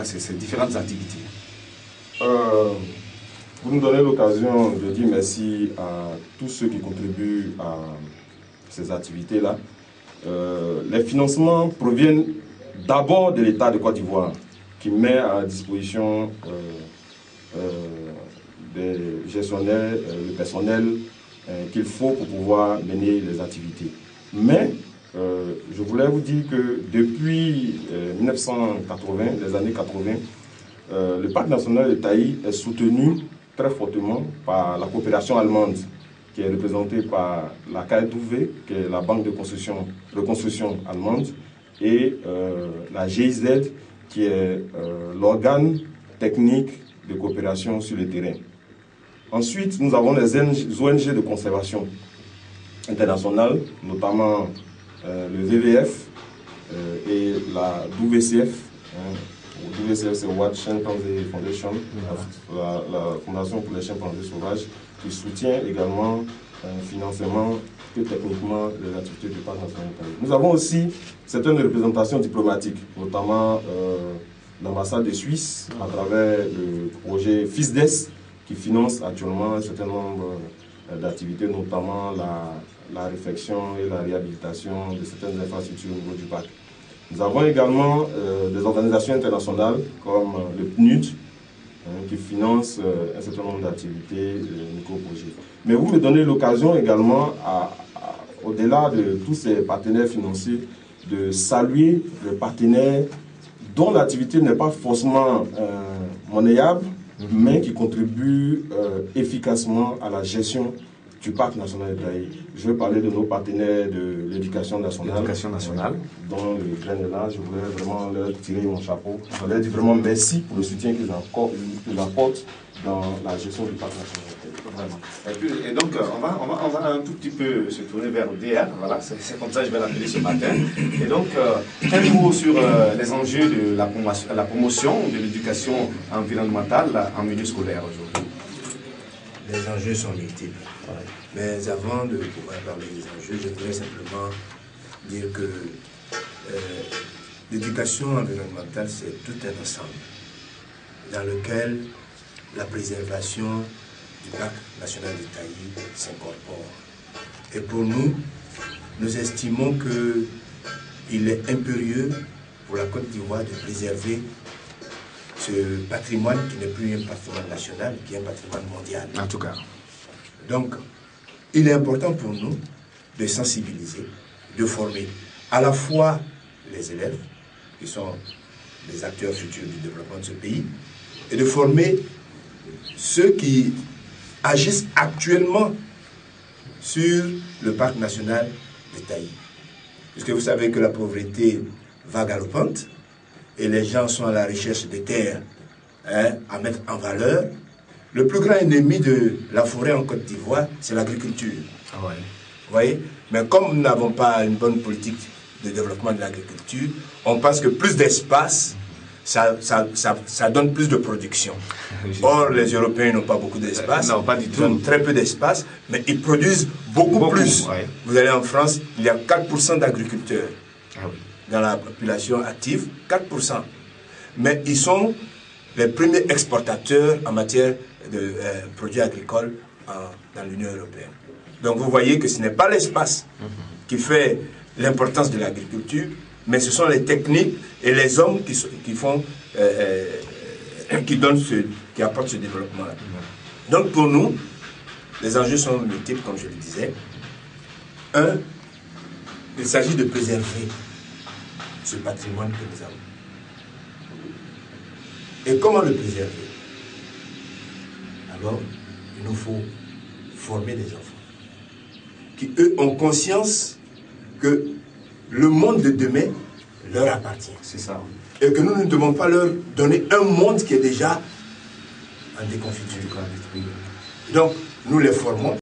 cas ces différentes activités. Vous nous donnez l'occasion de dire merci à tous ceux qui contribuent à ces activités-là. Les financements proviennent d'abord de l'État de Côte d'Ivoire, qui met à disposition des gestionnaires, le personnel qu'il faut pour pouvoir mener les activités. Mais je voulais vous dire que depuis 1980, les années 80, le parc national de Taï est soutenu très fortement par la coopération allemande, qui est représentée par la KfW, qui est la banque de reconstruction allemande, et la GIZ, qui est l'organe technique de coopération sur le terrain. Ensuite, nous avons les ONG de conservation internationale, notamment le WWF et la WCF. WCF, c'est World Chimpanzee Foundation, la Fondation pour les chimpanzés sauvages, qui soutient également financièrement et techniquement les activités du parc national de Taï. Nous avons aussi certaines représentations diplomatiques, notamment l'ambassade de Suisse, à travers le projet FISDES, qui finance actuellement un certain nombre d'activités, notamment la réfection et la réhabilitation de certaines infrastructures au niveau du parc. Nous avons également des organisations internationales comme le PNUD, qui finance un certain nombre d'activités, micro-projets. Mais vous me donnez l'occasion également, au-delà de tous ces partenaires financiers, de saluer les partenaires dont l'activité n'est pas forcément monnayable, mais qui contribuent efficacement à la gestion du parc national de Taï. Je vais parler de nos partenaires de l'éducation nationale, dont le grain est là. Je voulais vraiment leur tirer mon chapeau. Je leur dire vraiment merci pour le soutien qu'ils apportent dans la gestion du parc national de Taï. Vraiment. Et donc, on va un tout petit peu se tourner vers le DR. Voilà, c'est comme ça que je vais l'appeler ce matin. Et donc, un mot sur les enjeux de la promotion de l'éducation environnementale en milieu scolaire aujourd'hui. Les enjeux sont multiples. Ouais. Mais avant de pouvoir parler des enjeux, je voudrais simplement dire que l'éducation environnementale, c'est tout un ensemble dans lequel la préservation du parc national de Taï s'incorpore. Et pour nous, nous estimons qu'il est impérieux pour la Côte d'Ivoire de préserver ce patrimoine qui n'est plus un patrimoine national, qui est un patrimoine mondial. En tout cas. Donc, il est important pour nous de sensibiliser, de former à la fois les élèves, qui sont les acteurs futurs du développement de ce pays, et de former ceux qui agissent actuellement sur le parc national de Taï. Puisque vous savez que la pauvreté va galopante, et les gens sont à la recherche de terres à mettre en valeur. Le plus grand ennemi de la forêt en Côte d'Ivoire, c'est l'agriculture. Ah ouais. Vous voyez? Mais comme nous n'avons pas une bonne politique de développement de l'agriculture, on pense que plus d'espace, ça donne plus de production. Or, les Européens n'ont pas beaucoup d'espace. Non, pas du tout. Ils ont très peu d'espace, mais ils produisent beaucoup plus. Ouais. Vous allez en France, il y a 4% d'agriculteurs. Ah oui. Dans la population active, 4%. Mais ils sont les premiers exportateurs en matière de produits agricoles dans l'Union européenne. Donc vous voyez que ce n'est pas l'espace qui fait l'importance de l'agriculture, mais ce sont les techniques et les hommes qui apportent ce développement-là. Donc pour nous, les enjeux sont multiples, comme je le disais. Un, il s'agit de préserver ce patrimoine que nous avons. Et comment le préserver? Alors, il nous faut former des enfants qui, eux, ont conscience que le monde de demain leur appartient. C'est ça. Et que nous ne devons pas leur donner un monde qui est déjà en déconfiture. Donc, nous les formons